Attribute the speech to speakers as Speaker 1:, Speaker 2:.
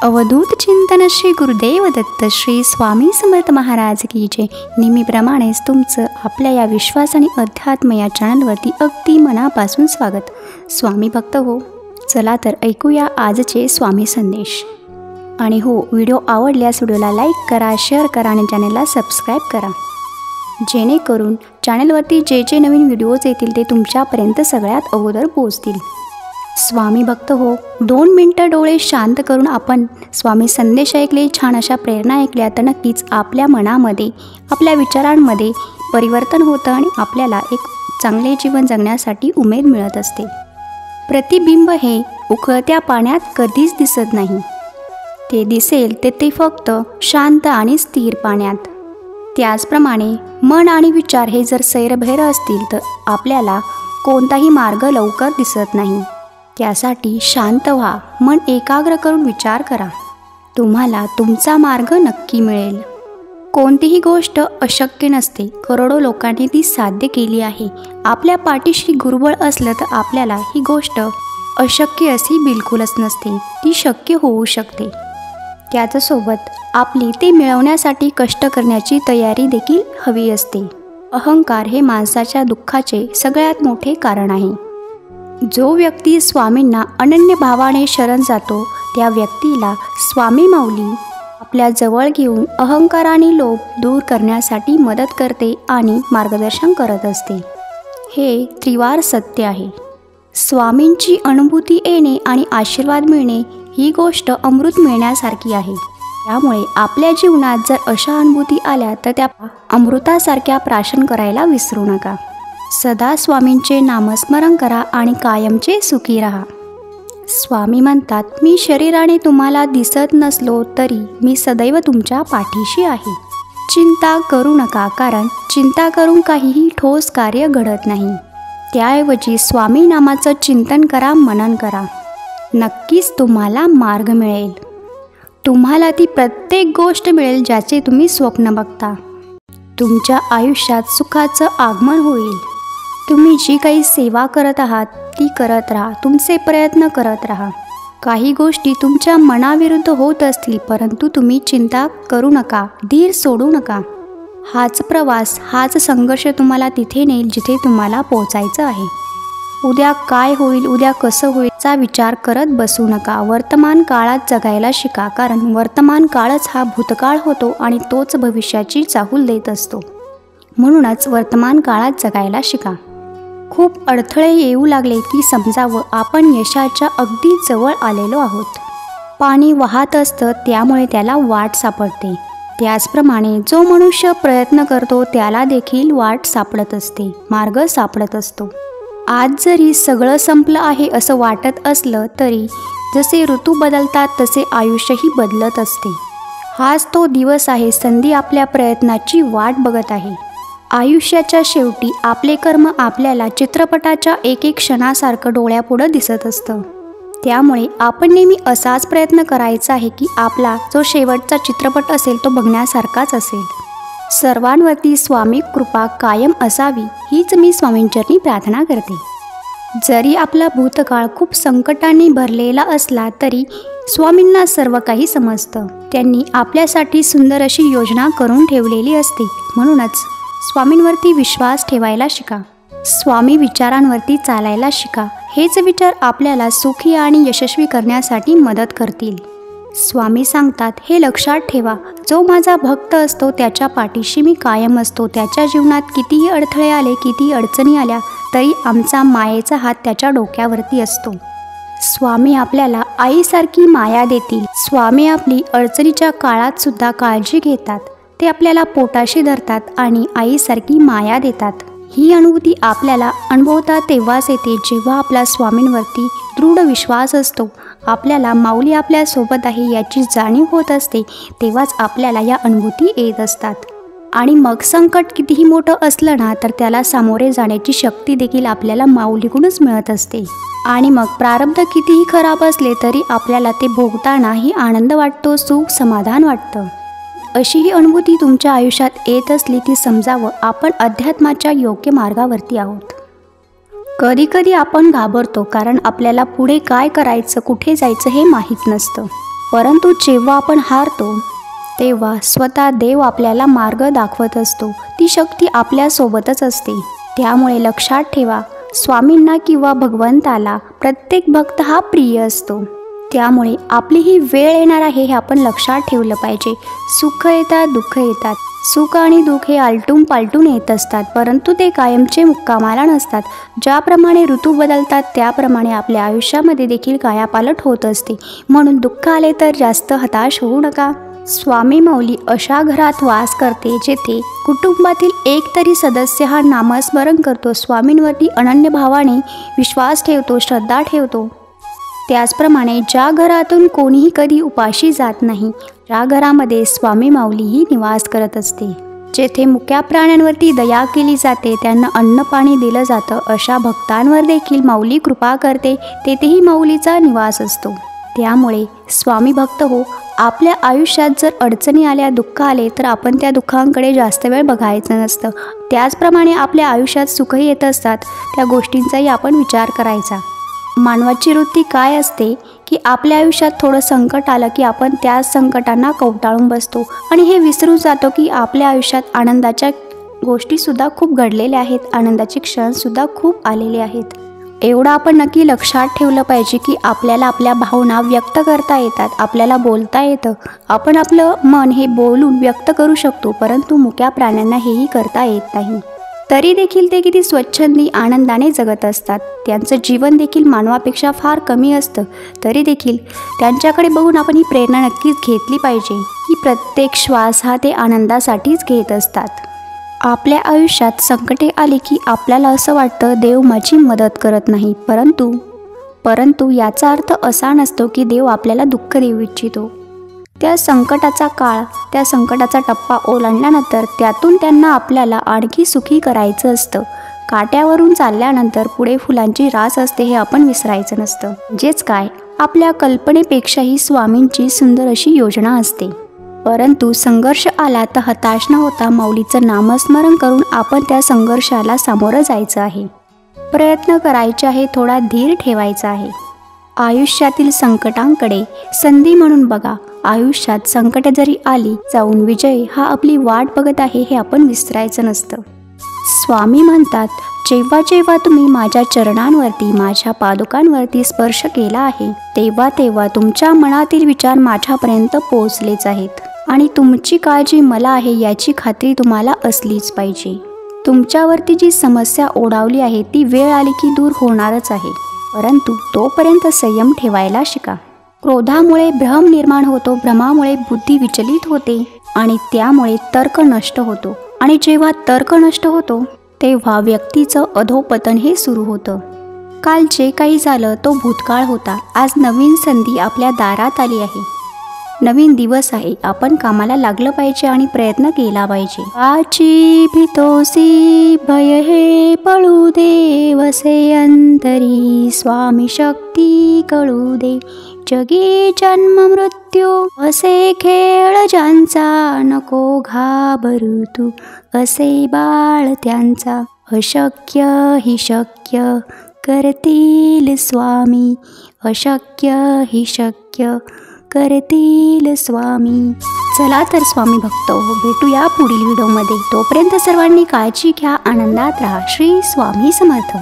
Speaker 1: अवधूत चिंतन श्री गुरुदेव दत्त श्री स्वामी समर्थ महाराज की जय. नेहमीप्रमाणेच तुमचं आपल्या या विश्वास आणि अध्यात्म या चॅनलवरती अगदी मनापासून स्वागत. स्वामी भक्त हो, चला तर ऐकूया आजचे स्वामी संदेश. आणि हो, व्हिडिओ आवडल्यास व्हिडिओला लाईक करा, शेअर करा आणि चॅनलला सबस्क्राईब करा, जेणेकरून चॅनलवरती जे जे नवीन व्हिडिओज येतील ते तुमच्यापर्यंत सगळ्यात अगोदर पोहोचतील. स्वामी भक्त हो, 2 मिनटं डोळे शांत करून आपण स्वामी संदेश ऐकले, छान अशा प्रेरणा ऐकल्या तर नक्कीच आपल्या मनामध्ये, आपल्या विचारांमध्ये परिवर्तन होतं आणि आपल्याला एक चांगले जीवन जगण्यासाठी उमेद मिळत असते. प्रतिबिंब हे उकळत्या पाण्यात कधीच दिसत नाही. ते दिसेल ते फक्त शांत आणि स्थिर पाण्यात. त्याचप्रमाणे मन आणि विचार हे जर सैरभैर असतील तर आपल्याला कोणताही मार्ग लवकर दिसत नाही. त्यासाठी शांत व्हा, मन एकाग्र करून विचार करा. तुम्हाला तुमचा मार्ग नक्की मिळेल. कोणतीही गोष्ट अशक्य नसते, करोडो लोकांनी ती साध्य केली आहे. आपल्या पाठीशी गुरुबळ असलं तर आपल्याला ही गोष्ट अशक्य अशी बिलकुलच नसते, ती शक्य होऊ शकते. त्याचसोबत आपली ते मिळवण्यासाठी कष्ट करण्याची तयारी देखील हवी असते. अहंकार हे माणसाच्या दुःखाचे सगळ्यात मोठे कारण आहे. जो व्यक्ती स्वामींना अनन्य भावाने शरण जातो त्या व्यक्तीला स्वामी माऊली आपल्या जवळ घेऊन अहंकार आणि लोभ दूर करण्यासाठी मदत करते आणि मार्गदर्शन करत असते. हे त्रिवार सत्य आहे. स्वामींची अनुभूती येणे आणि आशीर्वाद मिळणे ही गोष्ट अमृत मिळण्यासारखी आहे. त्यामुळे आपल्या जीवनात जर अशा अनुभूती आल्या तर त्या अमृतासारख्या प्राशन करायला विसरू नका. सदा स्वामींचे नामस्मरण करा आणि कायमचे सुखी राहा. स्वामी म्हणतात, मी शरीराने तुम्हाला दिसत नसलो तरी मी सदैव तुमच्या पाठीशी आहे. चिंता करू नका, कारण चिंता करून काहीही ठोस कार्य घडत नाही. त्याऐवजी स्वामी नामाचं चिंतन करा, मनन करा. नक्कीच तुम्हाला मार्ग मिळेल. तुम्हाला ती प्रत्येक गोष्ट मिळेल ज्याचे तुम्ही स्वप्न बघता. तुमच्या आयुष्यात सुखाचं आगमन होईल. तुम्ही जी काही सेवा करत आहात ती करत राहा, तुमचे प्रयत्न करत राहा. काही गोष्टी तुमच्या मनाविरुद्ध होत असतील, परंतु तुम्ही चिंता करू नका, धीर सोडू नका. हाच प्रवास, हाच संघर्ष तुम्हाला तिथे नेईल जिथे तुम्हाला पोहोचायचं आहे. उद्या काय होईल, उद्या कसं होईल चा विचार करत बसू नका. वर्तमान काळात जगायला शिका, कारण वर्तमान काळच हा भूतकाळ होतो आणि तोच भविष्याची चाहूल देत असतो. म्हणूनच वर्तमान काळात जगायला शिका. खूप अडथळे येऊ लागले की समजावं आपण यशाच्या अगदी जवळ आलेलो आहोत. पाणी वाहत असतं त्यामुळे त्याला वाट सापडते. त्याचप्रमाणे जो मनुष्य प्रयत्न करतो त्याला देखील वाट सापडत असते, मार्ग सापडत असतो. आज जरी सगळं संपलं आहे असं वाटत असलं तरी जसे ऋतू बदलतात तसे आयुष्यही बदलत असते. हाच तो दिवस आहे, संधी आपल्या प्रयत्नाची वाट बघत आहे. आयुष्याच्या शेवटी आपले कर्म आपल्याला चित्रपटाच्या एक क्षणासारखं डोळ्यापुढं दिसत असतं. त्यामुळे आपण नेहमी असाच प्रयत्न करायचा आहे की आपला जो शेवटचा चित्रपट असेल तो बघण्यासारखाच असेल. सर्वांवरती स्वामी कृपा कायम असावी हीच मी स्वामींचरणी प्रार्थना करते. जरी आपला भूतकाळ खूप संकटांनी भरलेला असला तरी स्वामींना सर्व काही समजतं. त्यांनी आपल्यासाठी सुंदर अशी योजना करून ठेवलेली असते. म्हणूनच स्वामींवरती विश्वास ठेवायला शिका. स्वामी विचारांवरती चालायला शिका. हेच विचार आपल्याला सुखी आणि यशस्वी करण्यासाठी मदत करतील. स्वामी सांगतात, हे लक्षात ठेवा, जो माझा भक्त असतो त्याच्या पाठीशी मी कायम असतो. त्याच्या जीवनात कितीही अडथळे आले, कितीही अडचणी आल्या तरी आमचा मायेचा हात त्याच्या डोक्यावरती असतो. स्वामी आपल्याला आईसारखी माया देतील. स्वामी आपली अडचणीच्या काळात सुद्धा काळजी घेतात. ते आपल्याला पोटाशी धरतात आणि आईसारखी माया देतात. ही अनुभूती आपल्याला अनुभवता तेव्हाच येते जेव्हा आपला स्वामींवरती दृढ विश्वास असतो. आपल्याला माऊली आपल्यासोबत आहे याची जाणीव होत असते, तेव्हाच आपल्याला या अनुभूती येत असतात. आणि मग संकट कितीही मोठं असलं ना तर त्याला सामोरे जाण्याची शक्ती देखील आपल्याला माऊलीकडूनच मिळत असते. आणि मग प्रारब्ध कितीही खराब असले तरी आपल्याला ते भोगतानाही आनंद वाटतो, सुख समाधान वाटतं. अशी ही अनुभूती तुमच्या आयुष्यात येत असली ती समजावं आपण अध्यात्माच्या योग्य मार्गावरती आहोत. कधी कधी आपण घाबरतो, कारण आपल्याला पुढे काय करायचं, कुठे जायचं हे माहीत नसतं. परंतु जेव्हा आपण हारतो तेव्हा स्वतः देव आपल्याला मार्ग दाखवत असतो. ती शक्ती आपल्यासोबतच असते. त्यामुळे लक्षात ठेवा, स्वामींना किंवा भगवंताला प्रत्येक भक्त हा प्रिय असतो. त्यामुळे आपली ही वेळ येणार आहे हे आपण लक्षात ठेवलं पाहिजे. सुख येतात, दुःख येतात. सुख आणि दुःख हे आलटून पालटून येत असतात, परंतु ते कायमचे मुक्कामाला नसतात. ज्याप्रमाणे ऋतू बदलतात त्याप्रमाणे आपल्या आयुष्यामध्ये देखील कायापालट होत असते. म्हणून दुःख आले तर जास्त हताश होऊ नका. स्वामी माऊली अशा घरात वास करते जेथे कुटुंबातील एक तरी सदस्य हा नामस्मरण करतो, स्वामींवरती अनन्य भावाने विश्वास ठेवतो, श्रद्धा ठेवतो. त्याचप्रमाणे ज्या घरातून कोणीही कधी उपाशी जात नाही, ज्या घरामध्ये स्वामी माऊलीही निवास करत असते, जेथे मुक्या प्राण्यांवरती दया केली जाते, त्यांना अन्न पाणी दिलं जातं, अशा भक्तांवर देखील माऊली कृपा करते. तेथेही माऊलीचा निवास असतो. त्यामुळे स्वामी भक्त हो, आपल्या आयुष्यात जर अडचणी आल्या, दुःख आले तर आपण त्या दुःखांकडे जास्त वेळ बघायचं नसतं. त्याचप्रमाणे आपल्या आयुष्यात सुखही येत असतात, त्या गोष्टींचाही आपण विचार करायचा. मानवाची वृत्ती काय असते की आपल्या आयुष्यात थोडं संकट आलं की आपण त्या संकटांना कवटाळून बसतो आणि हे विसरून जातो की आपल्या आयुष्यात आनंदाच्या गोष्टीसुद्धा खूप घडलेल्या आहेत, आनंदाचे क्षणसुद्धा खूप आलेले आहेत. एवढं आपण नक्की लक्षात ठेवलं पाहिजे की आपल्याला आपल्या भावना व्यक्त करता येतात, आपल्याला बोलता येतं. आपण आपलं मन हे बोलून व्यक्त करू शकतो, परंतु मुक्या प्राण्यांना हेही करता येत नाही. तरी देखील ते किती स्वच्छंदी आनंदाने जगत असतात. त्यांचं जीवन देखील मानवापेक्षा फार कमी असतं. तरी देखील त्यांच्याकडे बघून आपण ही प्रेरणा नक्कीच घेतली पाहिजे की प्रत्येक श्वास हा ते आनंदासाठीच घेत असतात. आपल्या आयुष्यात संकटे आली की आपल्याला असं वाटतं देव माझी मदत करत नाही, परंतु याचा अर्थ असा नसतो की देव आपल्याला दुःख देऊ इच्छितो. त्या संकटाचा काळ, त्या संकटाचा टप्पा ओलांडल्यानंतर त्यातून त्यांना आपल्याला आणखी सुखी करायचं असतं. काट्यावरून चालल्यानंतर पुढे फुलांची रास असते हे आपण विसरायचं नसतं. म्हणजेच काय, आपल्या कल्पनेपेक्षाही स्वामींची सुंदर अशी योजना असते. परंतु संघर्ष आला तर हताश न होता माऊलीचं नामस्मरण करून आपण त्या संघर्षाला सामोरं जायचं आहे. प्रयत्न करायचे आहे, थोडा धीर ठेवायचा आहे. आयुष्यातील संकटांकडे संधी म्हणून बघा. आयुष्यात संकटे जरी आली, जाऊन विजय हा आपली वाट बघत आहे हे आपण विसरायचं नसतं. स्वामी म्हणतात, जेव्हा जेव्हा तुम्ही माझ्या चरणांवरती, माझ्या पादुकांवरती स्पर्श केला आहे, तेव्हा तेव्हा तुमच्या मनातील विचार माझ्यापर्यंत पोहोचलेच आहेत आणि तुमची काळजी मला आहे याची खात्री तुम्हाला असलीच पाहिजे. तुमच्यावरती जी समस्या ओढावली आहे ती वेळ आली की दूर होणारच आहे, परंतु तोपर्यंत संयम ठेवायला शिका. क्रोधामुळे भ्रम निर्माण होतो, भ्रमामुळे बुद्धी विचलित होते आणि त्यामुळे तर्क नष्ट होतो. आणि जेव्हा तर्क नष्ट होतो तेव्हा व्यक्तीचं अधोपतन हे सुरू होतं. काल जे काही झालं तो भूतकाळ होता. आज नवीन संधी आपल्या दारात आली आहे, नवीन दिवस आहे. आपण कामाला लागलं पाहिजे आणि प्रयत्न केला पाहिजे. आची भीतोसी भय हे पळू दे, वसे अंतरी स्वामी शक्ती कळू दे. जगी जन्म मृत्यू असे खेळ ज्यांचा, नको घाबरू तू असे बाळ त्यांचा. अशक्य ही शक्य करतील स्वामी, अशक्य ही शक्य करतील स्वामी. चला तर स्वामी भक्त हो, भेटूया पुढील व्हिडिओमध्ये. तोपर्यंत सर्वांनी काळजी घ्या, आनंदात राहा. श्री स्वामी समर्थ.